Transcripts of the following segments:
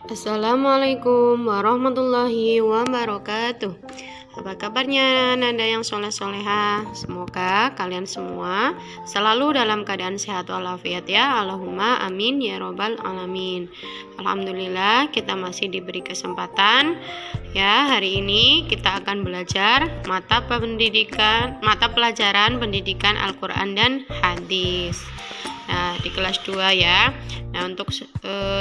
Assalamualaikum warahmatullahi wabarakatuh. Apa kabarnya Nanda yang soleh-soleha? Semoga kalian semua selalu dalam keadaan sehat walafiat ya. Allahumma amin ya robbal alamin. Alhamdulillah kita masih diberi kesempatan ya. Hari ini kita akan belajar mata pelajaran pendidikan Al-Quran dan Hadis. Nah, di kelas 2 ya. Nah, untuk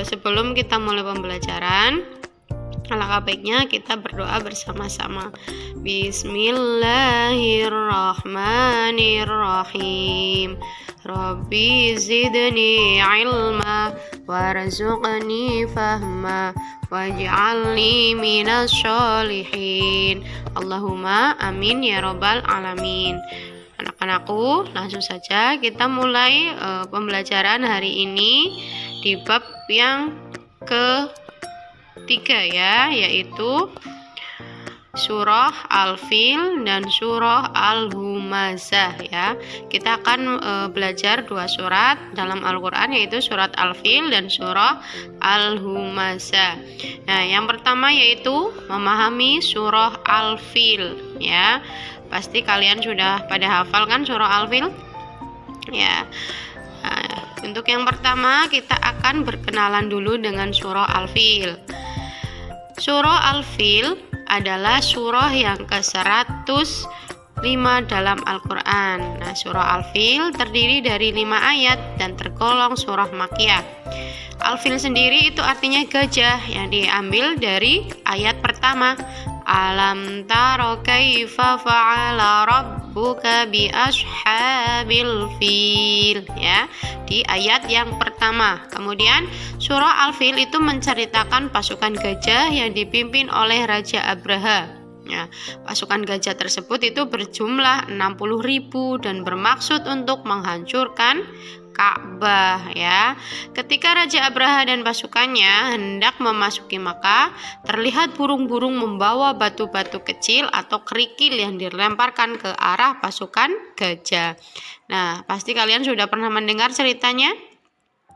sebelum kita mulai pembelajaran, alangkah baiknya kita berdoa bersama-sama. Bismillahirrahmanirrahim. Rabbi zidni ilma warzuqni fahma waj'alni minas sholihin. Allahumma amin ya robbal alamin. Anak-anakku, langsung saja kita mulai pembelajaran hari ini di bab yang ketiga ya, yaitu surah Al-Fil dan surah Al-Humazah ya. Kita akan belajar dua surat dalam Al-Quran, yaitu surat Al-Fil dan surah Al-Humazah. Nah, yang pertama yaitu memahami surah Al-Fil ya. Pasti kalian sudah pada hafal kan surah Al-Fil? Ya. Nah, untuk yang pertama kita akan berkenalan dulu dengan surah Al-Fil. Surah Al-Fil adalah surah yang ke-105 dalam Al-Quran. Nah, surah Al-Fil terdiri dari 5 ayat dan tergolong surah Makkiyah. Al-Fil sendiri itu artinya gajah, yang diambil dari ayat pertama. Alam taro kaifa fa'ala rabbuka bi ashabil fil ya, di ayat yang pertama. Kemudian surah Al-Fil itu menceritakan pasukan gajah yang dipimpin oleh Raja Abraha. Ya, pasukan gajah tersebut itu berjumlah 60.000 dan bermaksud untuk menghancurkan Ka'bah ya. Ketika Raja Abraha dan pasukannya hendak memasuki Makkah, terlihat burung-burung membawa batu-batu kecil atau kerikil yang dilemparkan ke arah pasukan gajah. Nah, pasti kalian sudah pernah mendengar ceritanya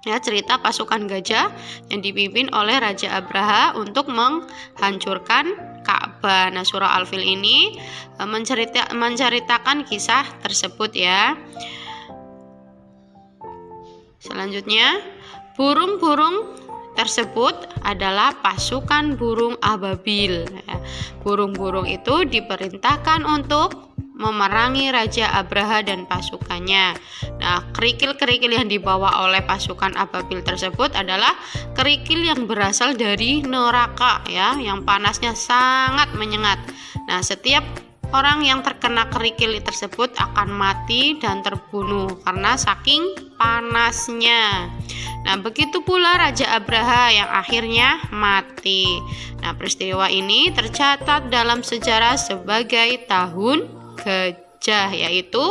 ya, cerita pasukan gajah yang dipimpin oleh Raja Abraha untuk menghancurkan Ka'bah. Nah, surah Al-Fil ini menceritakan kisah tersebut ya. Selanjutnya, burung-burung tersebut adalah pasukan burung ababil. Burung-burung itu diperintahkan untuk memerangi Raja Abraha dan pasukannya. Nah, kerikil-kerikil yang dibawa oleh pasukan ababil tersebut adalah kerikil yang berasal dari neraka ya, yang panasnya sangat menyengat. Nah, setiap orang yang terkena kerikil tersebut akan mati dan terbunuh karena saking panasnya. Nah, begitu pula Raja Abraha yang akhirnya mati. Nah, peristiwa ini tercatat dalam sejarah sebagai tahun gajah, yaitu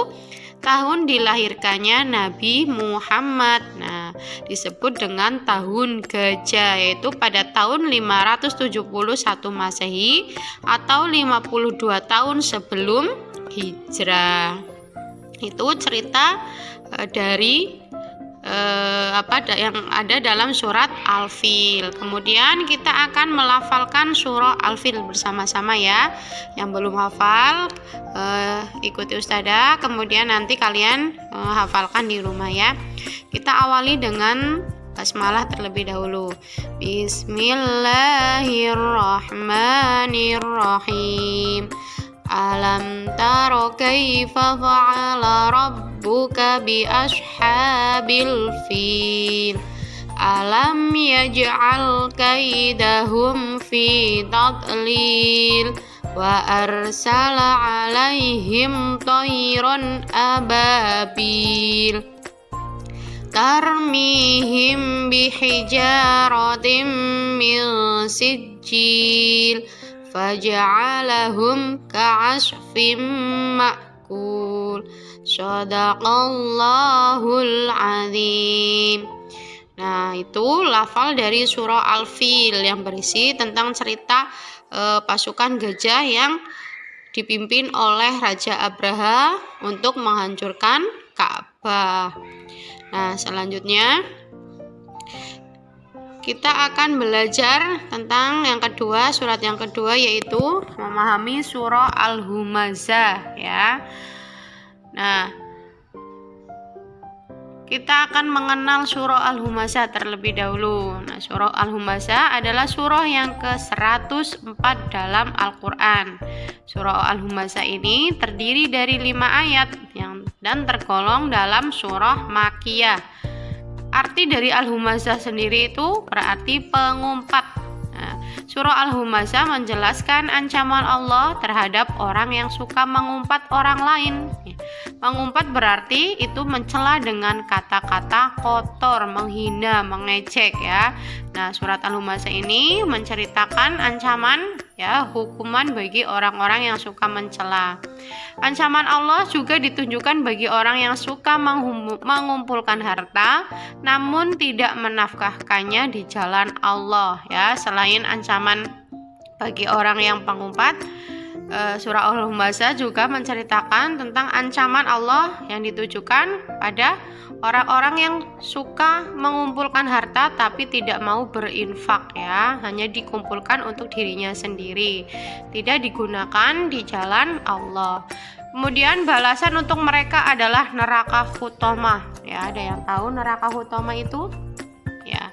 tahun dilahirkannya Nabi Muhammad. Nah, disebut dengan tahun gajah, yaitu pada tahun 571 Masehi atau 52 tahun sebelum hijrah. Itu cerita dari yang ada dalam surat Al-Fil. Kemudian kita akan melafalkan surah Al-Fil bersama-sama ya. Yang belum hafal ikuti Ustazah, kemudian nanti kalian hafalkan di rumah ya. Kita awali dengan basmalah terlebih dahulu. Bismillahirrahmanirrahim. Alam taro kaifa fa'ala rabbuka bi ashabil fil. Alam yaj'al kaidahum fi tadlil wa arsala alaihim tayran ababil tarmihim bihijaratin min sijil faja'alahum ka'asfim ma'kul. Shadaqallahul azim. Nah, itu lafal dari surah Al-Fil yang berisi tentang cerita pasukan gajah yang dipimpin oleh Raja Abraha untuk menghancurkan Ka'bah. Nah, selanjutnya kita akan belajar tentang yang kedua, surat yang kedua, yaitu memahami surah Al-Humazah ya. Nah, kita akan mengenal surah Al-Humazah terlebih dahulu. Nah, surah Al-Humazah adalah surah yang ke-104 dalam Al-Quran. Surah Al-Humazah ini terdiri dari 5 ayat dan tergolong dalam surah Makkiyah. Arti dari Al-Humazah sendiri itu berarti pengumpat. Nah, surah Al-Humazah menjelaskan ancaman Allah terhadap orang yang suka mengumpat orang lain. Mengumpat berarti itu mencela dengan kata-kata kotor, menghina, mengejek ya. Nah, surat Al-Humazah ini menceritakan ancaman ya, hukuman bagi orang-orang yang suka mencela. Ancaman Allah juga ditunjukkan bagi orang yang suka mengumpulkan harta namun tidak menafkahkannya di jalan Allah ya. Selain ancaman bagi orang yang pengumpat, surah Al-Humazah juga menceritakan tentang ancaman Allah yang ditujukan pada orang-orang yang suka mengumpulkan harta tapi tidak mau berinfak ya, hanya dikumpulkan untuk dirinya sendiri, tidak digunakan di jalan Allah. Kemudian balasan untuk mereka adalah neraka Hutomah ya. Ada yang tahu neraka Hutomah itu? Ya.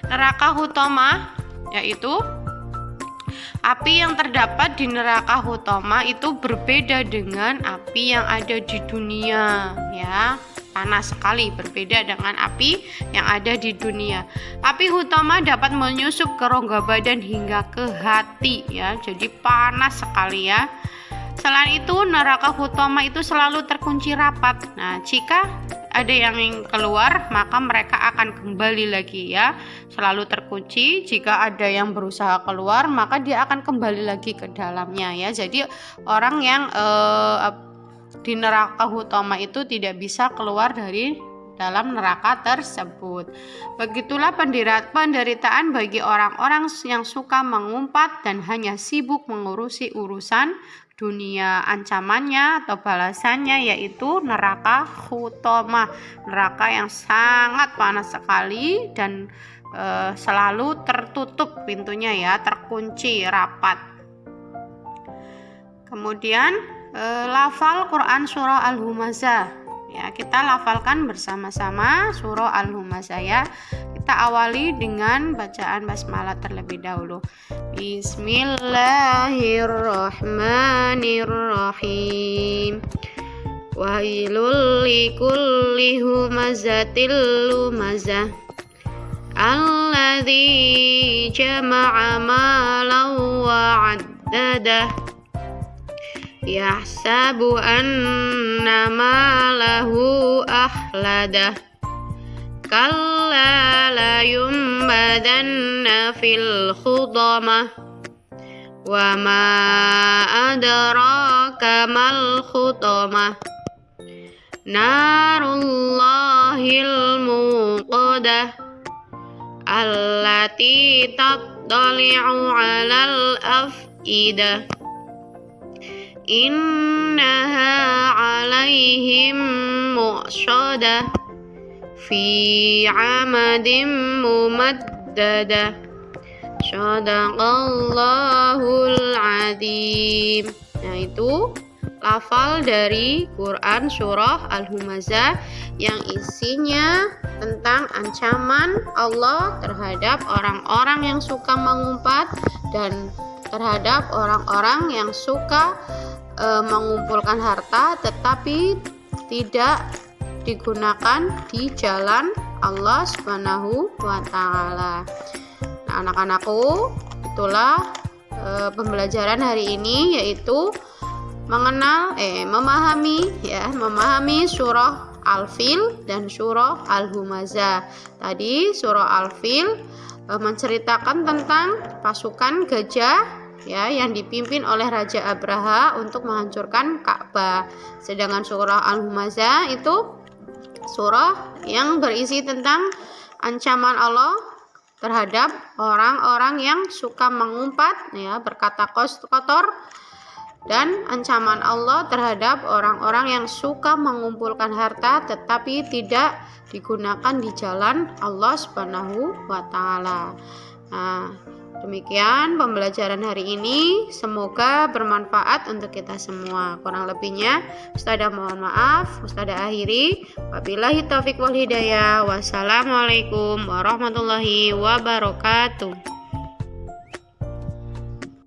Neraka Hutomah yaitu api yang terdapat di neraka Hutomah itu berbeda dengan api yang ada di dunia ya. Panas sekali, berbeda dengan api yang ada di dunia. Api Hutomah dapat menyusup ke rongga badan hingga ke hati ya. Jadi panas sekali ya. Selain itu, neraka Hutomah itu selalu terkunci rapat. Nah, jika ada yang keluar, maka mereka akan kembali lagi ya. Selalu terkunci. Jika ada yang berusaha keluar, maka dia akan kembali lagi ke dalamnya ya. Jadi orang yang di neraka Hutomah itu tidak bisa keluar dari dalam neraka tersebut. Begitulah penderitaan bagi orang-orang yang suka mengumpat dan hanya sibuk mengurusi urusan dunia. Ancamannya atau balasannya yaitu neraka Hutomah, neraka yang sangat panas sekali dan selalu tertutup pintunya ya, terkunci rapat. Kemudian lafal Quran surah Al-Humazah ya, kita lafalkan bersama-sama surah Al-Humazah ya. Kita awali dengan bacaan basmalah terlebih dahulu. Bismillahirrahmanirrahim. Wailul likulli humazatil lumazah alladzi jama'a malan wa 'addadah yahsabu anna malahu akhladah kalla la yumbadanna fil khudamah wa ma adraka mal khudamah narullahil muqadah allati tattali'u 'alal afidah innaha 'alaihim mu'sadah fi 'amadin mumaddadah. Shadaqallahul adzim. Nah, itu lafal dari Quran surah Al-Humazah yang isinya tentang ancaman Allah terhadap orang-orang yang suka mengumpat dan terhadap orang-orang yang suka mengumpulkan harta tetapi tidak digunakan di jalan Allah Subhanahu wa taala. Nah, anak-anakku, itulah pembelajaran hari ini, yaitu memahami surah Al-Fil dan surah Al-Humazah. Tadi surah Al-Fil menceritakan tentang pasukan gajah ya yang dipimpin oleh Raja Abraha untuk menghancurkan Ka'bah. Sedangkan surah Al-Humazah itu surah yang berisi tentang ancaman Allah terhadap orang-orang yang suka mengumpat ya, berkata kotor dan ancaman Allah terhadap orang-orang yang suka mengumpulkan harta tetapi tidak digunakan di jalan Allah Subhanahu wa taala. Nah, demikian pembelajaran hari ini, semoga bermanfaat untuk kita semua. Kurang lebihnya Ustazah mohon maaf. Ustazah akhiri, wabillahi taufiq wal hidayah. Wassalamualaikum warahmatullahi wabarakatuh.